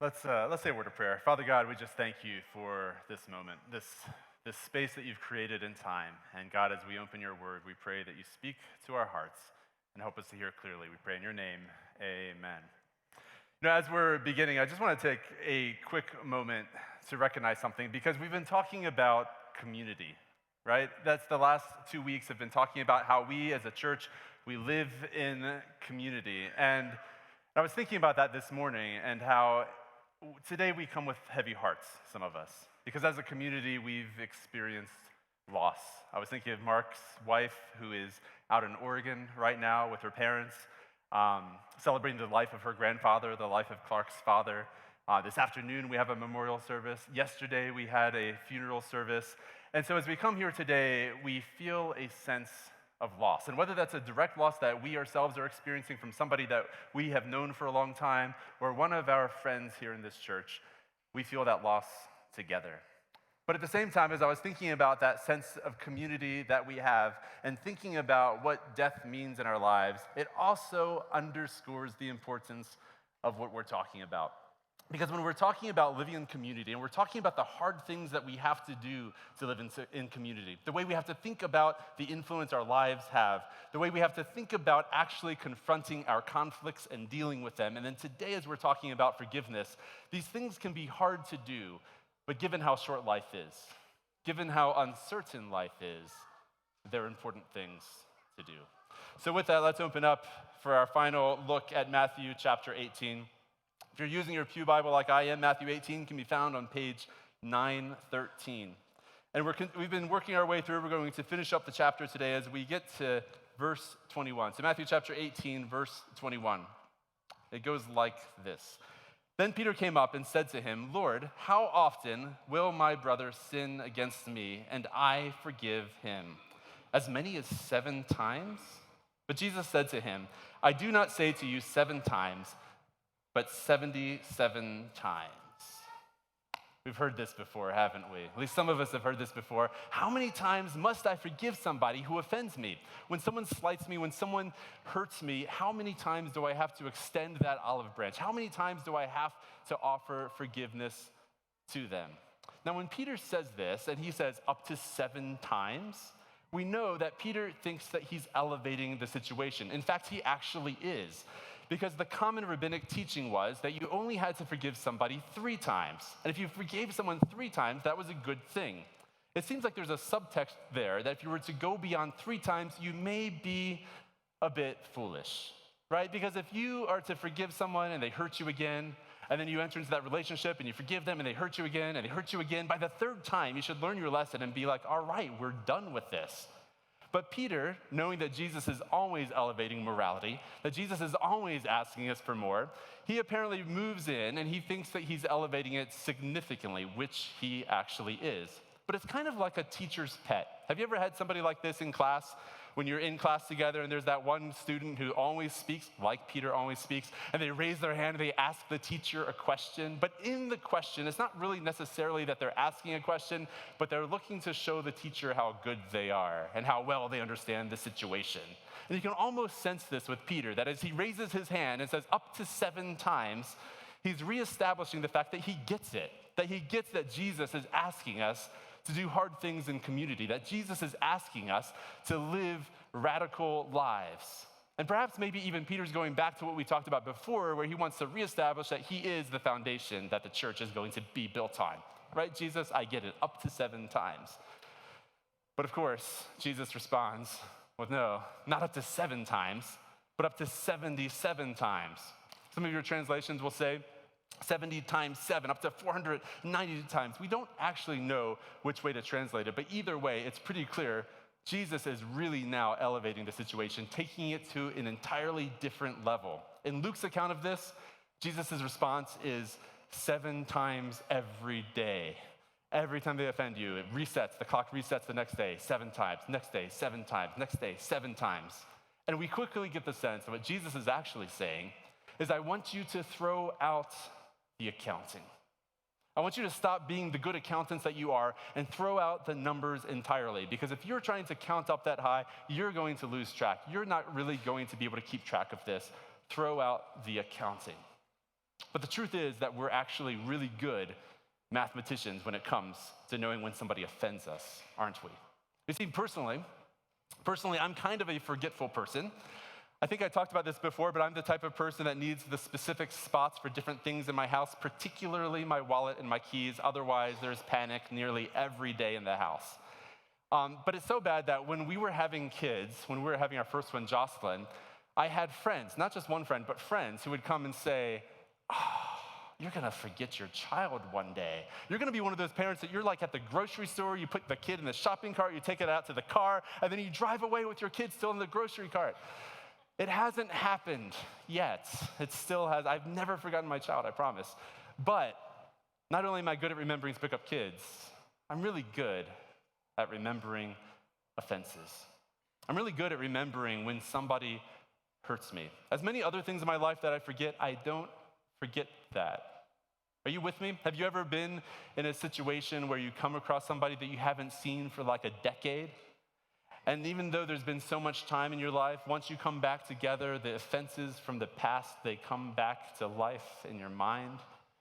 Let's say a word of prayer. Father God, we just thank you for this moment, this space that you've created in time. And God, as we open your word, we pray that you speak to our hearts and help us to hear clearly. We pray in your name, amen. As we're beginning, I just want to take a quick moment to recognize something because we've been talking about community, right? That's the last 2 weeks have been talking about how we as a church, we live in community. And I was thinking about that this morning and how today we come with heavy hearts, some of us, because as a community, we've experienced loss. I was thinking of Mark's wife, who is out in Oregon right now with her parents, celebrating the life of her grandfather, the life of Clark's father. This afternoon, we have a memorial service. Yesterday, we had a funeral service. And so as we come here today, we feel a sense of loss. And whether that's a direct loss that we ourselves are experiencing from somebody that we have known for a long time, or one of our friends here in this church, we feel that loss together. But at the same time, as I was thinking about that sense of community that we have and thinking about what death means in our lives, it also underscores the importance of what we're talking about. Because when we're talking about living in community, and we're talking about the hard things that we have to do to live in community, the way we have to think about the influence our lives have, the way we have to think about actually confronting our conflicts and dealing with them, and then today as we're talking about forgiveness, these things can be hard to do, but given how short life is, given how uncertain life is, they're important things to do. So with that, let's open up for our final look at Matthew chapter 18. If you're using your Pew Bible like I am, Matthew 18 can be found on page 913. And we've been working our way through. We're going to finish up the chapter today as we get to verse 21. So Matthew chapter 18, verse 21. It goes like this. Then Peter came up and said to him, "Lord, how often will my brother sin against me and I forgive him? As many as 7 times?" But Jesus said to him, "I do not say to you 7 times, but 77 times." We've heard this before, haven't we? At least some of us have heard this before. How many times must I forgive somebody who offends me? When someone slights me, when someone hurts me, how many times do I have to extend that olive branch? How many times do I have to offer forgiveness to them? Now, when Peter says this, and he says up to 7 times, we know that Peter thinks that he's elevating the situation. In fact, he actually is. Because the common rabbinic teaching was that you only had to forgive somebody 3 times. And if you forgave someone 3 times, that was a good thing. It seems like there's a subtext there that if you were to go beyond 3 times, you may be a bit foolish, right? Because if you are to forgive someone and they hurt you again, and then you enter into that relationship and you forgive them and they hurt you again and they hurt you again, by the 3rd time, you should learn your lesson and be like, all right, we're done with this. But Peter, knowing that Jesus is always elevating morality, that Jesus is always asking us for more, he apparently moves in and he thinks that he's elevating it significantly, which he actually is. But it's kind of like a teacher's pet. Have you ever had somebody like this in class? When you're in class together and there's that one student who always speaks, like Peter always speaks, and they raise their hand and they ask the teacher a question. But in the question, it's not really necessarily that they're asking a question, but they're looking to show the teacher how good they are and how well they understand the situation. And you can almost sense this with Peter, that as he raises his hand and says up to 7 times, he's reestablishing the fact that he gets it, that he gets that Jesus is asking us to do hard things in community, that Jesus is asking us to live radical lives. And perhaps maybe even Peter's going back to what we talked about before, where he wants to reestablish that he is the foundation that the church is going to be built on. Right, Jesus? I get it, up to 7 times. But of course, Jesus responds with no, not up to 7 times, but up to 77 times. Some of your translations will say 70 times 7, up to 490 times. We don't actually know which way to translate it, but either way, it's pretty clear Jesus is really now elevating the situation, taking it to an entirely different level. In Luke's account of this, Jesus' response is 7 times every day. Every time they offend you, it resets, the clock resets the next day, 7 times, next day, 7 times, next day, 7 times. And we quickly get the sense of what Jesus is actually saying is, I want you to throw out the accounting. I want you to stop being the good accountants that you are and throw out the numbers entirely. Because if you're trying to count up that high, you're going to lose track. You're not really going to be able to keep track of this. Throw out the accounting. But the truth is that we're actually really good mathematicians when it comes to knowing when somebody offends us, aren't we? You see, personally, I'm kind of a forgetful person. I think I talked about this before, but I'm the type of person that needs the specific spots for different things in my house, particularly my wallet and my keys. Otherwise, there's panic nearly every day in the house. But it's so bad that when we were having kids, when we were having our first one, Jocelyn, I had friends, not just one friend, but friends who would come and say, you're gonna forget your child one day. You're gonna be one of those parents that you're like at the grocery store, you put the kid in the shopping cart, you take it out to the car, and then you drive away with your kid still in the grocery cart. It hasn't happened yet. It still has. I've never forgotten my child, I promise. But not only am I good at remembering to pick up kids, I'm really good at remembering offenses. I'm really good at remembering when somebody hurts me. As many other things in my life that I forget, I don't forget that. Are you with me? Have you ever been in a situation where you come across somebody that you haven't seen for like a decade? And even though there's been so much time in your life, once you come back together, the offenses from the past, they come back to life in your mind.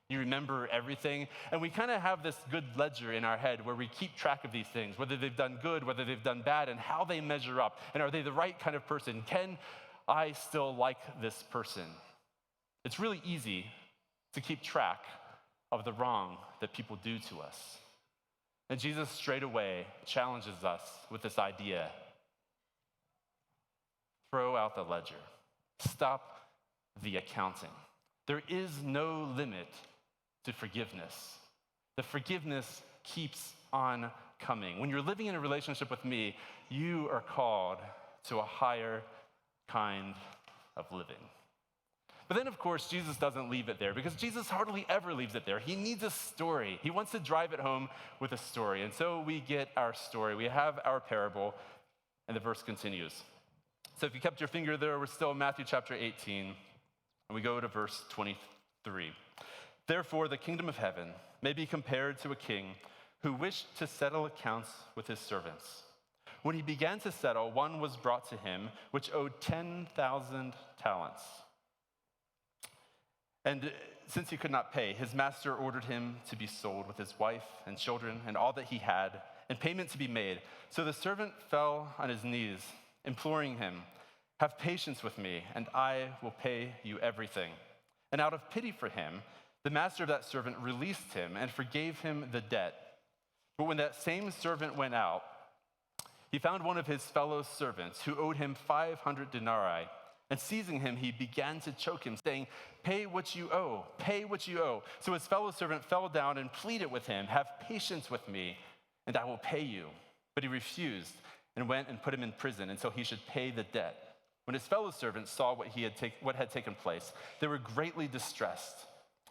You remember everything. And we kind of have this good ledger in our head where we keep track of these things, whether they've done good, whether they've done bad, and how they measure up. And are they the right kind of person? Can I still like this person? It's really easy to keep track of the wrong that people do to us. And Jesus straight away challenges us with this idea. Throw out the ledger. Stop the accounting. There is no limit to forgiveness. The forgiveness keeps on coming. When you're living in a relationship with me, you are called to a higher kind of living. But then, of course, Jesus doesn't leave it there because Jesus hardly ever leaves it there. He needs a story. He wants to drive it home with a story. And so we get our story. We have our parable, and the verse continues. So if you kept your finger there, we're still in Matthew chapter 18, and we go to verse 23. Therefore, the kingdom of heaven may be compared to a king who wished to settle accounts with his servants. When he began to settle, one was brought to him which owed 10,000 talents. And since he could not pay, his master ordered him to be sold with his wife and children and all that he had, and payment to be made. So the servant fell on his knees, imploring him, have patience with me, and I will pay you everything. And out of pity for him, the master of that servant released him and forgave him the debt. But when that same servant went out, he found one of his fellow servants who owed him 500 denarii. And seizing him, he began to choke him, saying, pay what you owe, pay what you owe. So his fellow servant fell down and pleaded with him, have patience with me, and I will pay you. But he refused and went and put him in prison until he should pay the debt. When his fellow servants saw what had taken place, they were greatly distressed.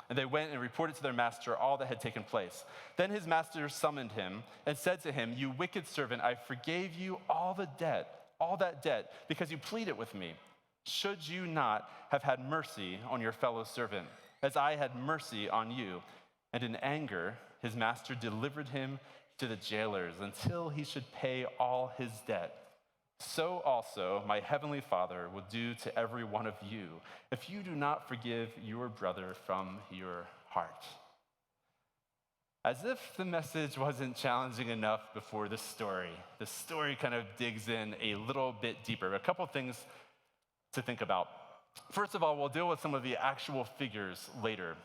And they went and reported to their master all that had taken place. Then his master summoned him and said to him, you wicked servant, I forgave you all that debt, because you pleaded with me. Should you not have had mercy on your fellow servant, as I had mercy on you? And in anger, his master delivered him to the jailers until he should pay all his debt. So also my heavenly Father will do to every one of you if you do not forgive your brother from your heart. As if the message wasn't challenging enough before this story, the story kind of digs in a little bit deeper. A couple things to think about. First of all, we'll deal with some of the actual figures later.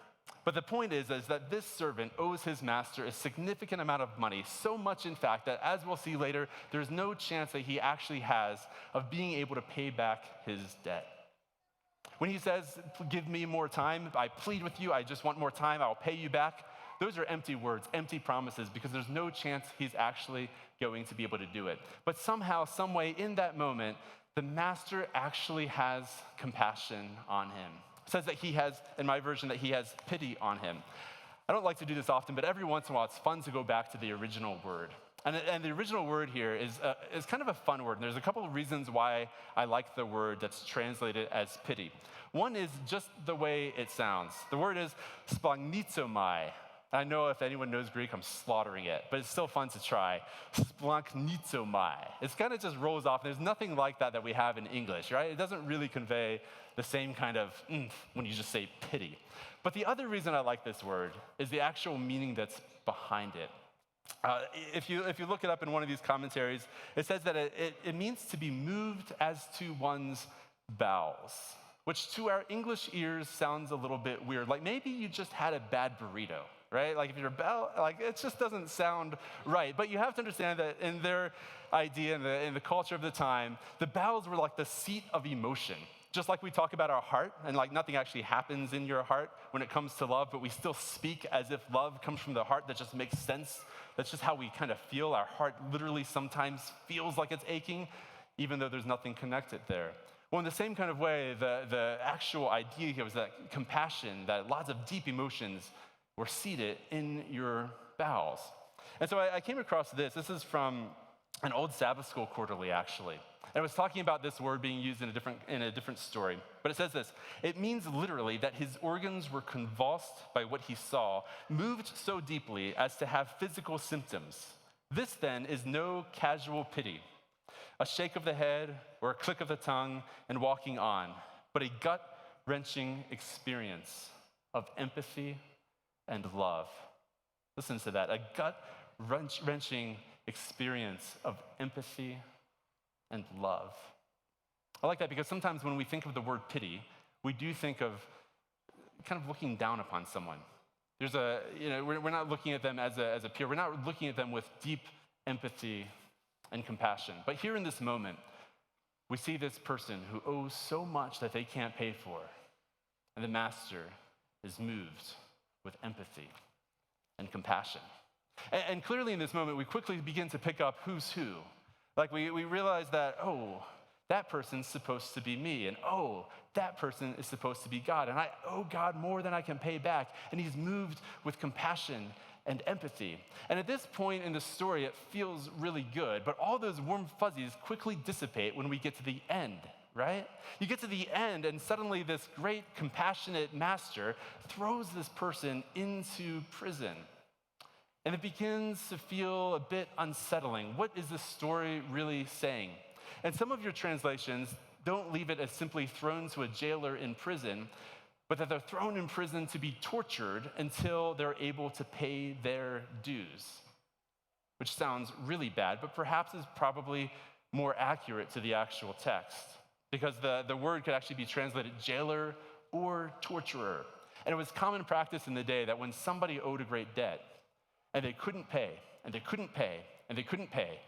But the point is that this servant owes his master a significant amount of money, so much in fact that, as we'll see later, there's no chance that he actually has of being able to pay back his debt. When he says, give me more time, I plead with you, I just want more time, I'll pay you back, those are empty words, empty promises, because there's no chance he's actually going to be able to do it. But somehow, some way, in that moment, the master actually has compassion on him. It says that he has, in my version, that he has pity on him. I don't like to do this often, but every once in a while it's fun to go back to the original word. And the original word here is kind of a fun word. And there's a couple of reasons why I like the word that's translated as pity. One is just the way it sounds. The word is splagnizomai. I know if anyone knows Greek, I'm slaughtering it, but it's still fun to try. Splanknizomai. It kind of just rolls off. There's nothing like that we have in English, right? It doesn't really convey the same kind of when you just say pity. But the other reason I like this word is the actual meaning that's behind it. If you look it up in one of these commentaries, it says that it means to be moved as to one's bowels, which to our English ears sounds a little bit weird. Like maybe you just had a bad burrito, right? Like if your bowel, like it just doesn't sound right. But you have to understand that in their idea, in the culture of the time, the bowels were like the seat of emotion. Just like we talk about our heart, and like nothing actually happens in your heart when it comes to love, but we still speak as if love comes from the heart. That just makes sense. That's just how we kind of feel. Our heart literally sometimes feels like it's aching, even though there's nothing connected there. Well, in the same kind of way, the actual idea here was that compassion, that lots of deep emotions were seated in your bowels. And so I came across this. This is from an old Sabbath school quarterly, actually. And it was talking about this word being used in a different story. But it says this: it means literally that his organs were convulsed by what he saw, moved so deeply as to have physical symptoms. This then is no casual pity, a shake of the head or a click of the tongue and walking on, but a gut-wrenching experience of empathy and love. Listen to that, a gut-wrenching experience of empathy and love. I like that because sometimes when we think of the word pity, we do think of kind of looking down upon someone. We're not looking at them as a peer. We're not looking at them with deep empathy and compassion. But here in this moment, we see this person who owes so much that they can't pay for, and the master is moved with empathy and compassion. And clearly in this moment, we quickly begin to pick up who's who. Like we realize that, oh, that person's supposed to be me, and oh, that person is supposed to be God, and I owe God more than I can pay back, and he's moved with compassion and empathy. And at this point in the story, it feels really good, but all those warm fuzzies quickly dissipate when we get to the end, right? You get to the end, and suddenly this great, compassionate master throws this person into prison. And it begins to feel a bit unsettling. What is this story really saying? And some of your translations don't leave it as simply thrown to a jailer in prison, but that they're thrown in prison to be tortured until they're able to pay their dues, which sounds really bad, but perhaps is probably more accurate to the actual text, because the word could actually be translated jailer or torturer. And it was common practice in the day that when somebody owed a great debt, and they couldn't pay, and they couldn't pay, and they couldn't pay,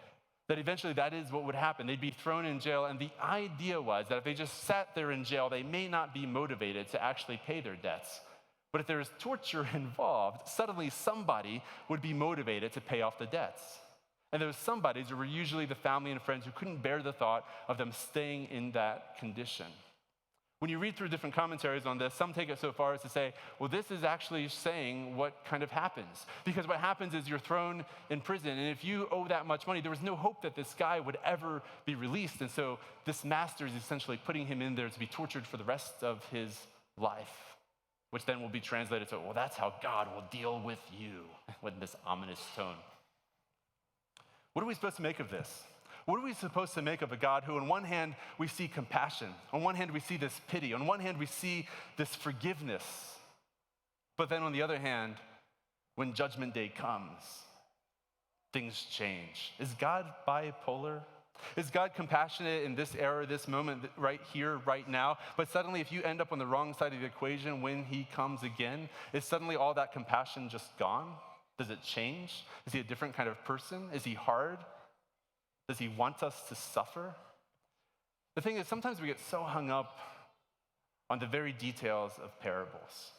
that eventually that is what would happen. They'd be thrown in jail, and the idea was that if they just sat there in jail, they may not be motivated to actually pay their debts. But if there's torture involved, suddenly somebody would be motivated to pay off the debts. And those somebodies were usually the family and friends who couldn't bear the thought of them staying in that condition. When you read through different commentaries on this, some take it so far as to say, well, this is actually saying what kind of happens. Because what happens is you're thrown in prison, and if you owe that much money, there was no hope that this guy would ever be released. And so this master is essentially putting him in there to be tortured for the rest of his life, which then will be translated to, well, that's how God will deal with you, with this ominous tone. What are we supposed to make of this? What are we supposed to make of a God who, on one hand, we see compassion, on one hand, we see this pity, on one hand, we see this forgiveness, but then on the other hand, when Judgment Day comes, things change. Is God bipolar? Is God compassionate in this era, this moment, right here, right now? But suddenly, if you end up on the wrong side of the equation when he comes again, is suddenly all that compassion just gone? Does it change? Is he a different kind of person? Is he hard? Does he want us to suffer? The thing is, sometimes we get so hung up on the very details of parables.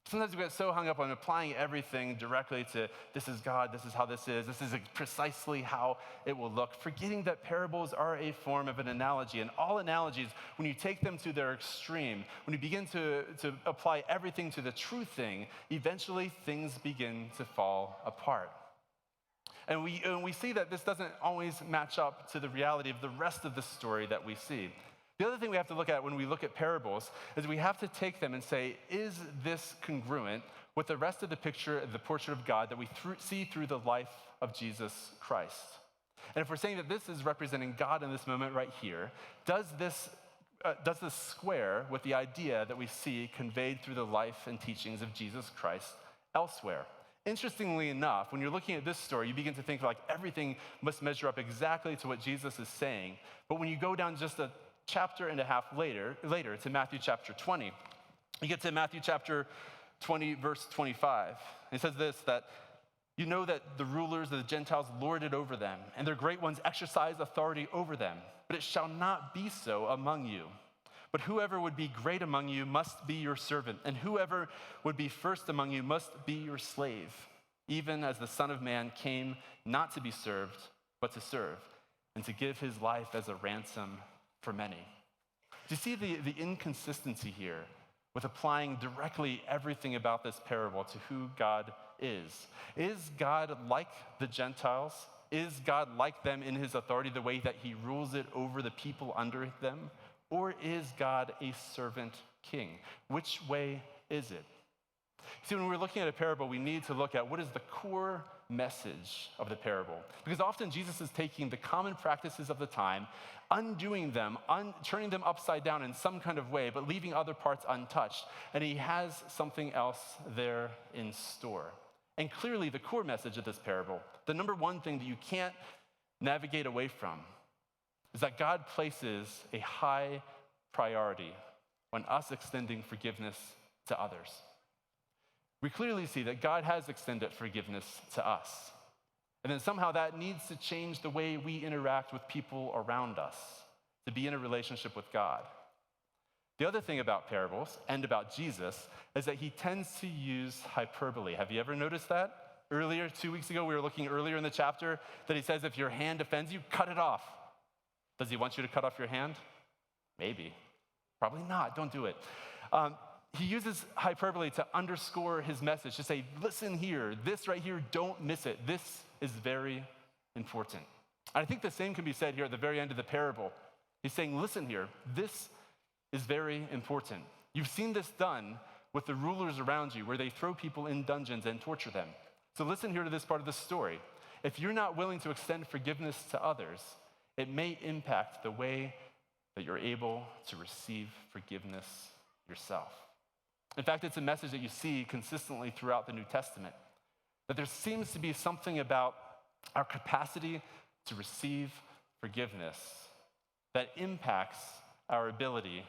Sometimes we get so hung up on applying everything directly to this is God, this is how this is precisely how it will look, forgetting that parables are a form of an analogy. And all analogies, when you take them to their extreme, when you begin to apply everything to the true thing, eventually things begin to fall apart. And we see that this doesn't always match up to the reality of the rest of the story that we see. The other thing we have to look at when we look at parables is we have to take them and say, is this congruent with the rest of the picture, the portrait of God that we see through the life of Jesus Christ. And if we're saying that this is representing God in this moment right here, does this square with the idea that we see conveyed through the life and teachings of Jesus Christ elsewhere? Interestingly enough, when you're looking at this story, you begin to think like everything must measure up exactly to what Jesus is saying. But when you go down just a chapter and a half later to Matthew chapter 20, you get to Matthew chapter 20, verse 25. It says this, that you know that the rulers of the Gentiles lord it over them, and their great ones exercise authority over them. But it shall not be so among you. But whoever would be great among you must be your servant, and whoever would be first among you must be your slave, even as the Son of Man came not to be served, but to serve, and to give his life as a ransom for many. Do you see the inconsistency here with applying directly everything about this parable to who God is? Is God like the Gentiles? Is God like them in his authority, the way that he rules it over the people under them? Or is God a servant king? Which way is it? See, when we're looking at a parable, we need to look at what is the core message of the parable. Because often Jesus is taking the common practices of the time, undoing them, turning them upside down in some kind of way, but leaving other parts untouched. And he has something else there in store. And clearly, the core message of this parable, the number one thing that you can't navigate away from, is that God places a high priority on us extending forgiveness to others. We clearly see that God has extended forgiveness to us. And then somehow that needs to change the way we interact with people around us to be in a relationship with God. The other thing about parables and about Jesus is that he tends to use hyperbole. Have you ever noticed that? Earlier, 2 weeks ago, we were looking earlier in the chapter that he says if your hand offends you, cut it off. Does he want you to cut off your hand? Maybe. Probably not. Don't do it. He uses hyperbole to underscore his message, to say, listen here, this right here, don't miss it. This is very important. And I think the same can be said here at the very end of the parable. He's saying, listen here, this is very important. You've seen this done with the rulers around you, where they throw people in dungeons and torture them. So listen here to this part of the story. If you're not willing to extend forgiveness to others, it may impact the way that you're able to receive forgiveness yourself. In fact, it's a message that you see consistently throughout the New Testament, that there seems to be something about our capacity to receive forgiveness that impacts our ability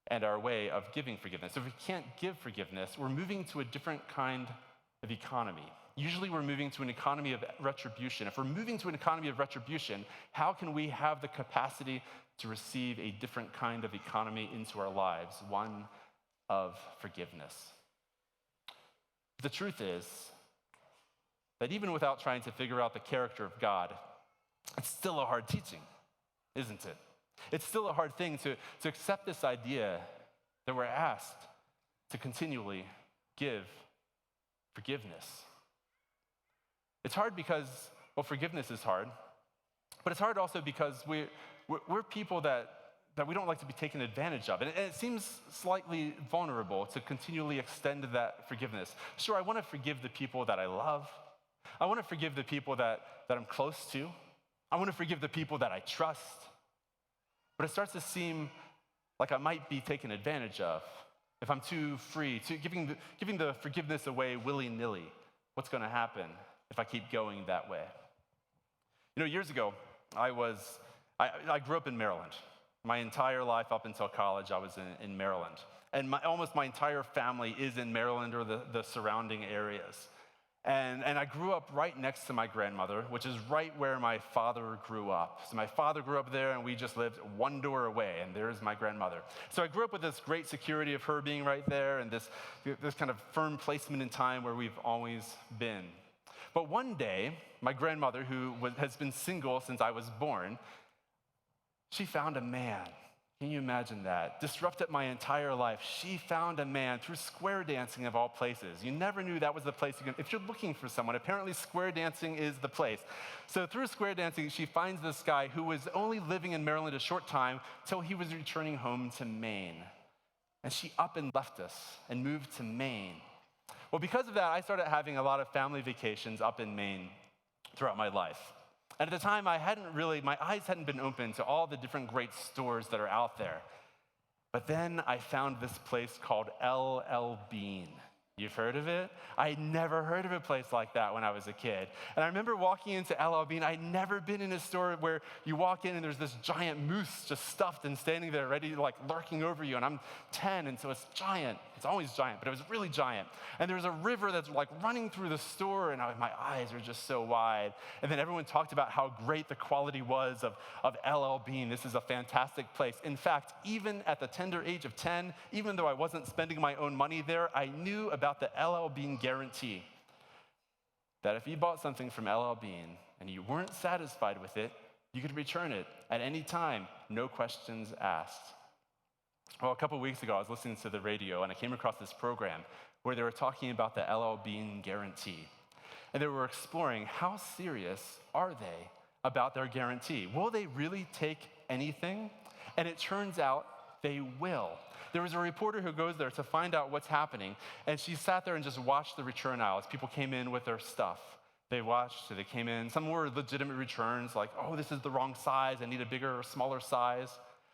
and our way of giving forgiveness. If we can't give forgiveness, we're moving to a different kind of economy. Usually we're moving to an economy of retribution. If we're moving to an economy of retribution, how can we have the capacity to receive a different kind of economy into our lives, one of forgiveness? The truth is that even without trying to figure out the character of God, it's still a hard teaching, isn't it? It's still a hard thing to accept this idea that we're asked to continually give forgiveness. It's hard because, well, forgiveness is hard, but it's hard also because we're people that we don't like to be taken advantage of. And it seems slightly vulnerable to continually extend that forgiveness. Sure, I want to forgive the people that I love. I want to forgive the people that I'm close to. I want to forgive the people that I trust. But it starts to seem like I might be taken advantage of if I'm too free, to giving the forgiveness away willy-nilly. What's going to happen if I keep going that way? You know, years ago, I grew up in Maryland. My entire life up until college, I was in Maryland. And almost my entire family is in Maryland or the surrounding areas. And I grew up right next to my grandmother, which is right where my father grew up. So my father grew up there, and we just lived one door away, and there's my grandmother. So I grew up with this great security of her being right there, and this kind of firm placement in time where we've always been. But one day, my grandmother, who has been single since I was born, she found a man. Can you imagine that? Disrupted my entire life. She found a man through square dancing of all places. You never knew that was the place if you're looking for someone, apparently square dancing is the place. So through square dancing, she finds this guy who was only living in Maryland a short time till he was returning home to Maine. And she up and left us and moved to Maine, Well, because of that, I started having a lot of family vacations up in Maine throughout my life. And at the time, my eyes hadn't been open to all the different great stores that are out there. But then I found this place called LL Bean. You've heard of it? I'd never heard of a place like that when I was a kid. And I remember walking into LL Bean. I'd never been in a store where you walk in and there's this giant moose just stuffed and standing there ready, like lurking over you. And I'm 10, and so it's giant. It's always giant, but it was really giant. And there's a river that's like running through the store, and my eyes are just so wide. And then everyone talked about how great the quality was of LL Bean. This is a fantastic place. In fact, even at the tender age of 10, even though I wasn't spending my own money there, I knew about the LL Bean guarantee. That if you bought something from LL Bean and you weren't satisfied with it, you could return it at any time, no questions asked. Well, a couple weeks ago, I was listening to the radio, and I came across this program where they were talking about the LL Bean guarantee. And they were exploring how serious are they about their guarantee. Will they really take anything? And it turns out they will. There was a reporter who goes there to find out what's happening, and she sat there and just watched the return aisles. People came in with their stuff. They watched, they came in. Some were legitimate returns, like, oh, this is the wrong size. I need a bigger or smaller size.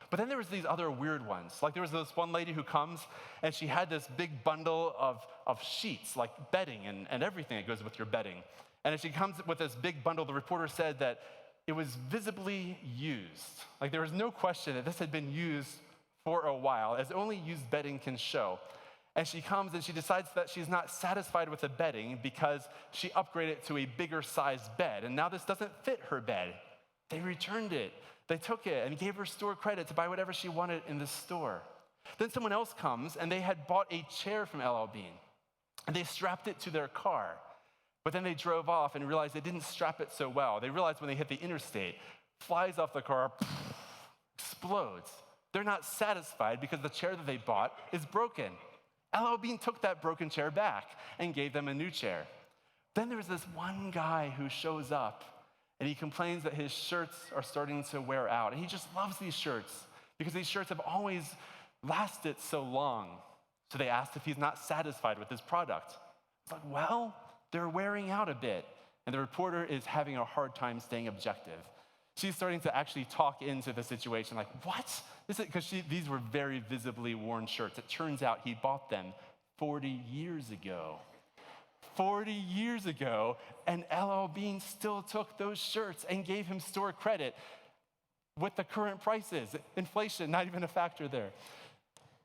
But then there was these other weird ones. Like there was this one lady who comes, and she had this big bundle of sheets, like bedding and everything that goes with your bedding. And as she comes with this big bundle, the reporter said that it was visibly used. Like there was no question that this had been used for a while, as only used bedding can show. And she comes and she decides that she's not satisfied with the bedding because she upgraded to a bigger sized bed. And now this doesn't fit her bed. They returned it. They took it and gave her store credit to buy whatever she wanted in the store. Then someone else comes, and they had bought a chair from LL Bean, and they strapped it to their car. But then they drove off and realized they didn't strap it so well. They realized when they hit the interstate, flies off the car, explodes. They're not satisfied because the chair that they bought is broken. LL Bean took that broken chair back and gave them a new chair. Then there's this one guy who shows up, and he complains that his shirts are starting to wear out. And he just loves these shirts because these shirts have always lasted so long. So they asked if he's not satisfied with his product. It's like, well, they're wearing out a bit. And the reporter is having a hard time staying objective. She's starting to actually talk into the situation, like, what? Because these were very visibly worn shirts. It turns out he bought them 40 years ago. 40 years ago, and LL Bean still took those shirts and gave him store credit with the current prices. Inflation, not even a factor there.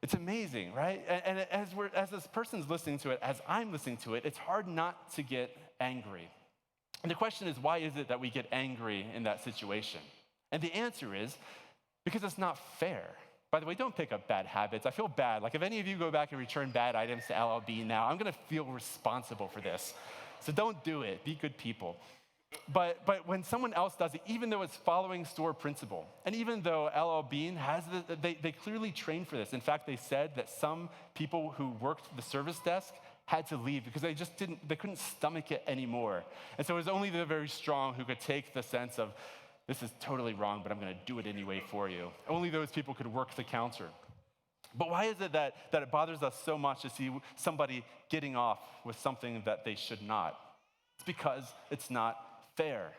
It's amazing, right? And as this person's listening to it, as I'm listening to it, it's hard not to get angry. And the question is, why is it that we get angry in that situation? And the answer is, because it's not fair. By the way, don't pick up bad habits. I feel bad. Like if any of you go back and return bad items to LLB now, I'm gonna feel responsible for this. So don't do it, be good people. But when someone else does it, even though it's following store principle, and even though LL Bean has they clearly trained for this. In fact, they said that some people who worked the service desk had to leave because they couldn't stomach it anymore. And so it was only the very strong who could take the sense of, this is totally wrong, but I'm gonna do it anyway for you. Only those people could work the counter. But why is it that it bothers us so much to see somebody getting off with something that they should not? It's because it's not fair.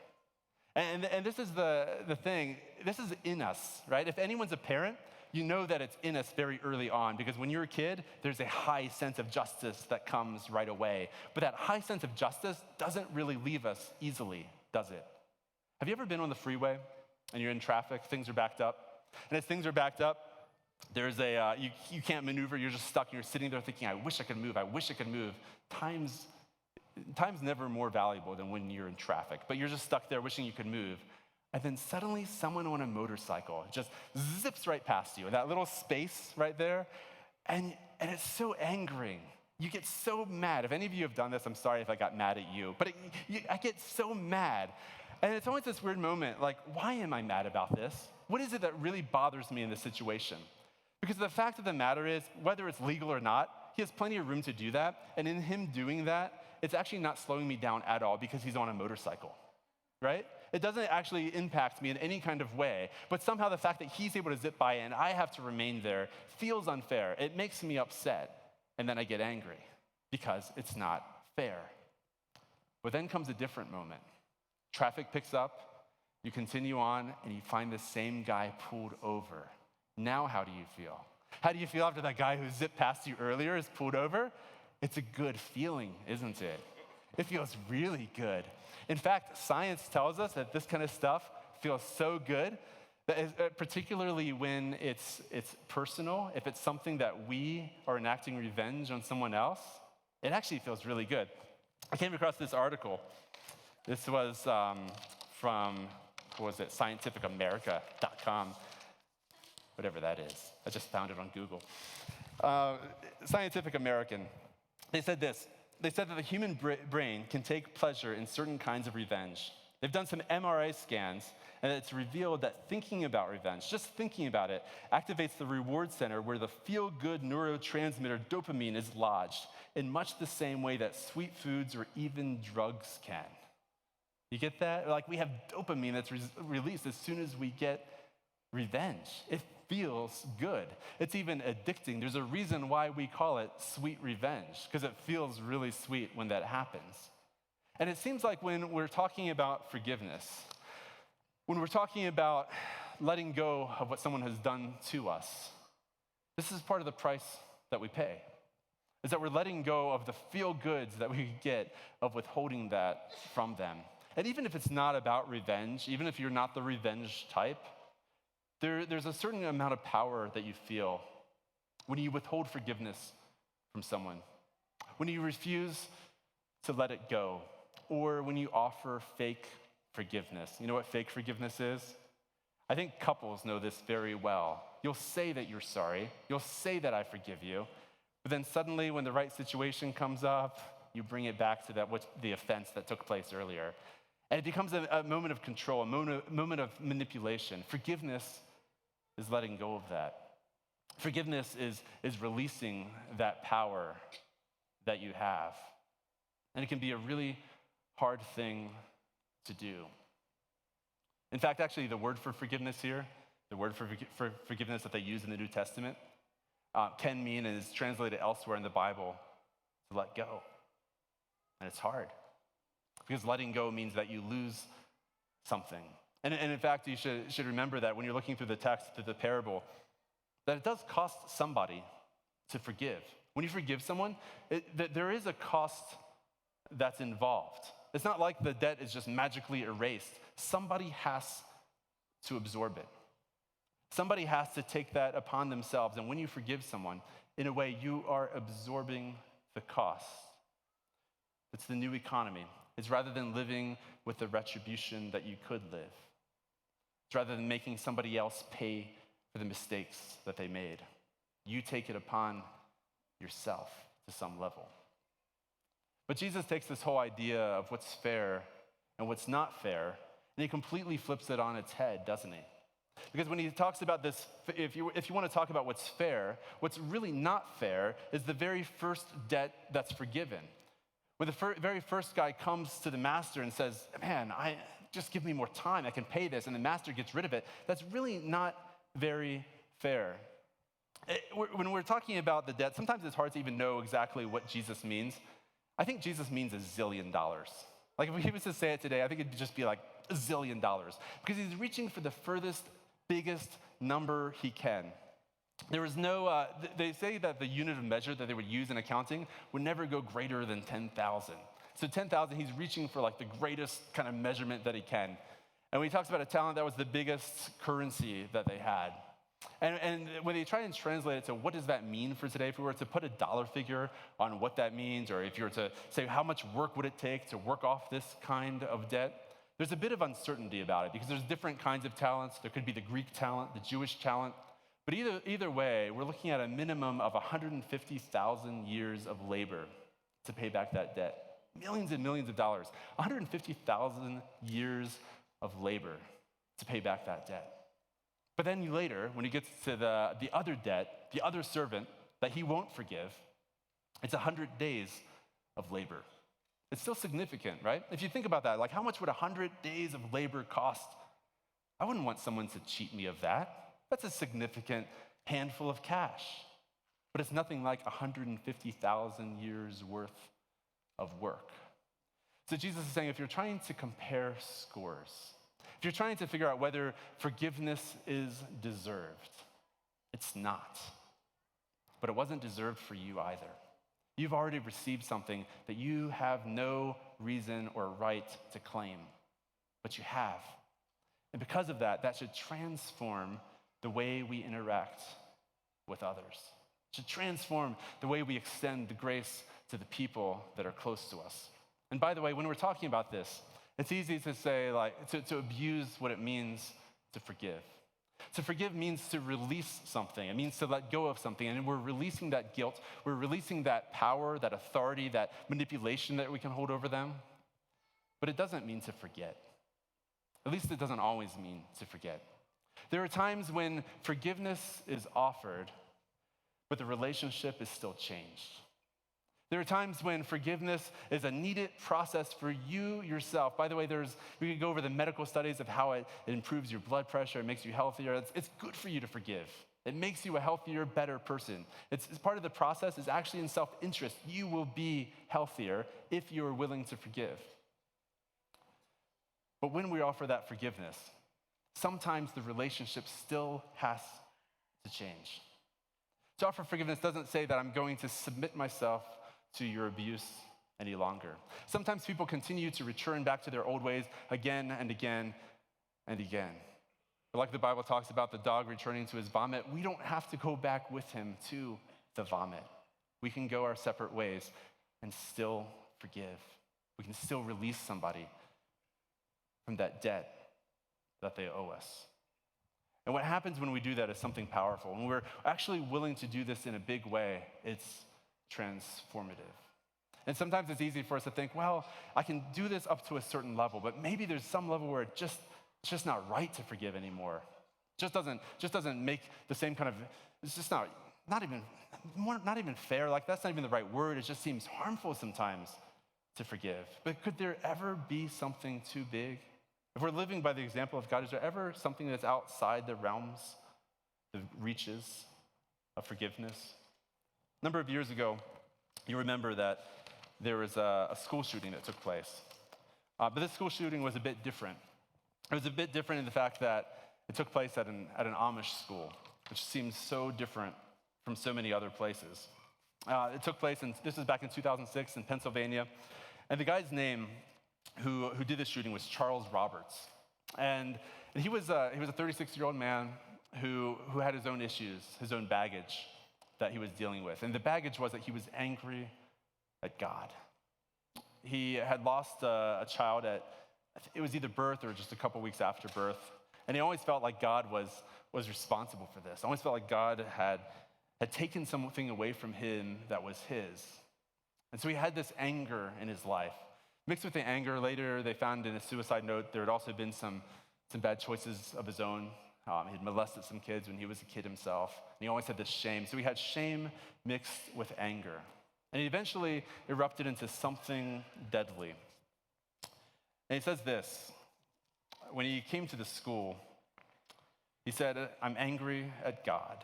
And this is the thing, this is in us, right? If anyone's a parent, you know that it's in us very early on, because when you're a kid, there's a high sense of justice that comes right away. But that high sense of justice doesn't really leave us easily, does it? Have you ever been on the freeway and you're in traffic, things are backed up? And as things are backed up, there's you can't maneuver, you're just stuck, and you're sitting there thinking, I wish I could move, I wish I could move. Time's never more valuable than when you're in traffic, but you're just stuck there wishing you could move. And then suddenly someone on a motorcycle just zips right past you in that little space right there, and it's so angering. You get so mad. If any of you have done this, I'm sorry if I got mad at you, but I get so mad. And it's always this weird moment, like, why am I mad about this? What is it that really bothers me in this situation? Because the fact of the matter is, whether it's legal or not, he has plenty of room to do that, and in him doing that, it's actually not slowing me down at all because he's on a motorcycle, right? It doesn't actually impact me in any kind of way, but somehow the fact that he's able to zip by and I have to remain there feels unfair. It makes me upset, and then I get angry because it's not fair. But then comes a different moment. Traffic picks up, you continue on, and you find the same guy pulled over. Now how do you feel? How do you feel after that guy who zipped past you earlier is pulled over? It's a good feeling, isn't it? It feels really good. In fact, science tells us that this kind of stuff feels so good, that particularly when it's personal, if it's something that we are enacting revenge on someone else, it actually feels really good. I came across this article. This was from, scientificamerica.com, whatever that is. I just found it on Google. Scientific American. They said this. They said that the human brain can take pleasure in certain kinds of revenge. They've done some MRI scans, and it's revealed that thinking about revenge, just thinking about it, activates the reward center where the feel-good neurotransmitter dopamine is lodged in much the same way that sweet foods or even drugs can. You get that? Like we have dopamine that's released as soon as we get revenge. It feels good. It's even addicting. There's a reason why we call it sweet revenge, because it feels really sweet when that happens. And it seems like when we're talking about forgiveness, when we're talking about letting go of what someone has done to us, this is part of the price that we pay, is that we're letting go of the feel-goods that we get of withholding that from them. And even if it's not about revenge, even if you're not the revenge type, there's a certain amount of power that you feel when you withhold forgiveness from someone, when you refuse to let it go, or when you offer fake forgiveness. You know what fake forgiveness is? I think couples know this very well. You'll say that you're sorry. You'll say that I forgive you. But then suddenly when the right situation comes up, you bring it back to the offense that took place earlier. And it becomes a moment of control, a moment of manipulation. Forgiveness is letting go of that. Forgiveness is releasing that power that you have. And it can be a really hard thing to do. In fact, actually, the word for forgiveness here, the word for forgiveness that they use in the New Testament, can mean, and is translated elsewhere in the Bible, to let go. And it's hard. Because letting go means that you lose something. And in fact, you should remember that when you're looking through the text, through the parable, that it does cost somebody to forgive. When you forgive someone, there is a cost that's involved. It's not like the debt is just magically erased. Somebody has to absorb it. Somebody has to take that upon themselves. And when you forgive someone, in a way, you are absorbing the cost. It's the new economy. It's rather than living with the retribution that you could live. It's rather than making somebody else pay for the mistakes that they made. You take it upon yourself to some level. But Jesus takes this whole idea of what's fair and what's not fair, and he completely flips it on its head, doesn't he? Because when he talks about this, if you want to talk about what's fair, what's really not fair is the very first debt that's forgiven. When the very first guy comes to the master and says, man, just give me more time, I can pay this, and the master gets rid of it, that's really not very fair. When we're talking about the debt, sometimes it's hard to even know exactly what Jesus means. I think Jesus means $1 zillion. Like if he was to say it today, I think it'd just be like $1 zillion, because he's reaching for the furthest, biggest number he can. There was no, they say that the unit of measure that they would use in accounting would never go greater than 10,000. So 10,000, he's reaching for like the greatest kind of measurement that he can. And when he talks about a talent, that was the biggest currency that they had. And when they try and translate it to what does that mean for today, if we were to put a dollar figure on what that means, or if you were to say how much work would it take to work off this kind of debt, there's a bit of uncertainty about it because there's different kinds of talents. There could be the Greek talent, the Jewish talent. But either way, we're looking at a minimum of 150,000 years of labor to pay back that debt. Millions and millions of dollars. 150,000 years of labor to pay back that debt. But then later, when he gets to the other debt, the other servant that he won't forgive, it's 100 days of labor. It's still significant, right? If you think about that, like how much would 100 days of labor cost? I wouldn't want someone to cheat me of that. That's a significant handful of cash. but it's nothing like 150,000 years worth of work. So Jesus is saying, if you're trying to compare scores, if you're trying to figure out whether forgiveness is deserved, it's not. But it wasn't deserved for you either. You've already received something that you have no reason or right to claim, but you have. And because of that, that should transform the way we interact with others. It should transform the way we extend the grace to the people that are close to us. And by the way, when we're talking about this, it's easy to say, to abuse what it means to forgive. To forgive means to release something. It means to let go of something. And we're releasing that guilt. We're releasing that power, that authority, that manipulation that we can hold over them. But it doesn't mean to forget. At least it doesn't always mean to forget. There are times when forgiveness is offered, but the relationship is still changed. There are times when forgiveness is a needed process for you yourself. By the way, we could go over the medical studies of how it improves your blood pressure, it makes you healthier. It's good for you to forgive. It makes you a healthier, better person. It's part of the process is actually in self-interest. You will be healthier if you are willing to forgive. But when we offer that forgiveness, sometimes the relationship still has to change. To offer forgiveness doesn't say that I'm going to submit myself to your abuse any longer. Sometimes people continue to return back to their old ways again and again and again. But like the Bible talks about the dog returning to his vomit, we don't have to go back with him to the vomit. We can go our separate ways and still forgive. We can still release somebody from that debt that they owe us. And what happens when we do that is something powerful. When we're actually willing to do this in a big way, it's transformative. And sometimes it's easy for us to think, well, I can do this up to a certain level, but maybe there's some level where it's just not right to forgive anymore. Just doesn't make the same kind of, it's just not even fair. Like that's not even the right word. It just seems harmful sometimes to forgive. But could there ever be something too big? If we're living by the example of God, is there ever something that's outside the realms, the reaches of forgiveness? A number of years ago, you remember that there was a school shooting that took place. But this school shooting was a bit different. It was a bit different in the fact that it took place at an Amish school, which seems so different from so many other places. It took place, and this was back in 2006 in Pennsylvania. And the guy's name who did this shooting was Charles Roberts. And he was a 36-year-old man who had his own issues, his own baggage that he was dealing with. And the baggage was that he was angry at God. He had lost a child it was either birth or just a couple weeks after birth. And he always felt like God was responsible for this. I always felt like God had taken something away from him that was his. And so he had this anger in his life. Mixed with the anger, later they found in a suicide note there had also been some bad choices of his own. He'd molested some kids when he was a kid himself. And he always had this shame. So he had shame mixed with anger. And he eventually erupted into something deadly. And he says this, when he came to the school, he said, I'm angry at God,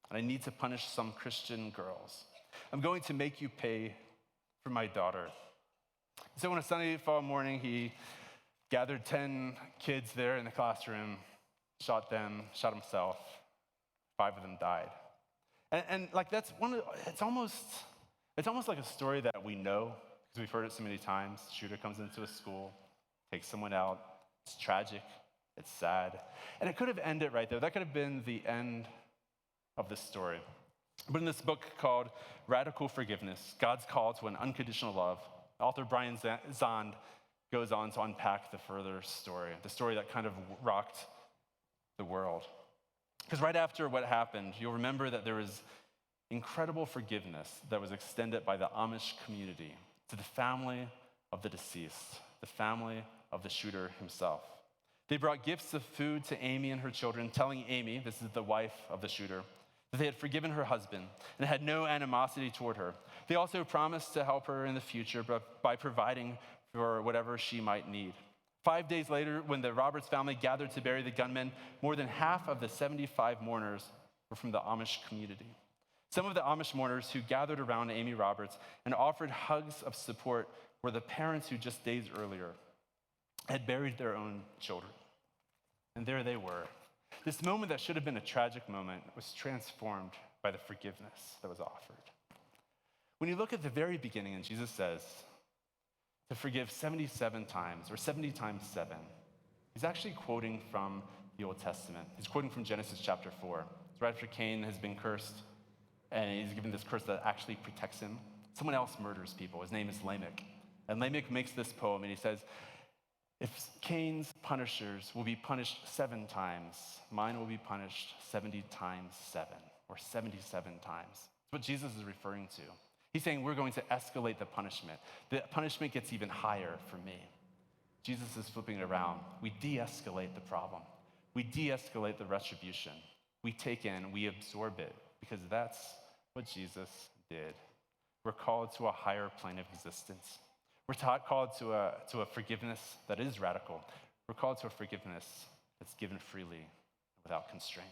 and I need to punish some Christian girls. I'm going to make you pay for my daughter. So on a sunny fall morning, he gathered 10 kids there in the classroom, shot them, shot himself. 5 of them died. And like that's it's almost like a story that we know because we've heard it so many times. The shooter comes into a school, takes someone out. It's tragic. It's sad. And it could have ended right there. That could have been the end of the story. But in this book called Radical Forgiveness, God's Call to an Unconditional Love, author Brian Zahnd goes on to unpack the further story, the story that kind of rocked the world. Because right after what happened, you'll remember that there was incredible forgiveness that was extended by the Amish community to the family of the deceased, the family of the shooter himself. They brought gifts of food to Amy and her children, telling Amy, this is the wife of the shooter, that they had forgiven her husband and had no animosity toward her. They also promised to help her in the future by providing for whatever she might need. 5 days later, when the Roberts family gathered to bury the gunman, more than half of the 75 mourners were from the Amish community. Some of the Amish mourners who gathered around Amy Roberts and offered hugs of support were the parents who just days earlier had buried their own children. And there they were. This moment that should have been a tragic moment was transformed by the forgiveness that was offered. When you look at the very beginning, and Jesus says to forgive 77 times, or 70 times 7, he's actually quoting from the Old Testament. He's quoting from Genesis chapter 4. It's right after Cain has been cursed, and he's given this curse that actually protects him. Someone else murders people. His name is Lamech. And Lamech makes this poem, and he says, if Cain's punishers will be punished 7 times, mine will be punished 70 times 7, or 77 times. That's what Jesus is referring to. He's saying we're going to escalate the punishment. The punishment gets even higher for me. Jesus is flipping it around. We de-escalate the problem. We de-escalate the retribution. We take in, we absorb it, because that's what Jesus did. We're called to a higher plane of existence. We're called to a forgiveness that is radical. We're called to a forgiveness that's given freely without constraint.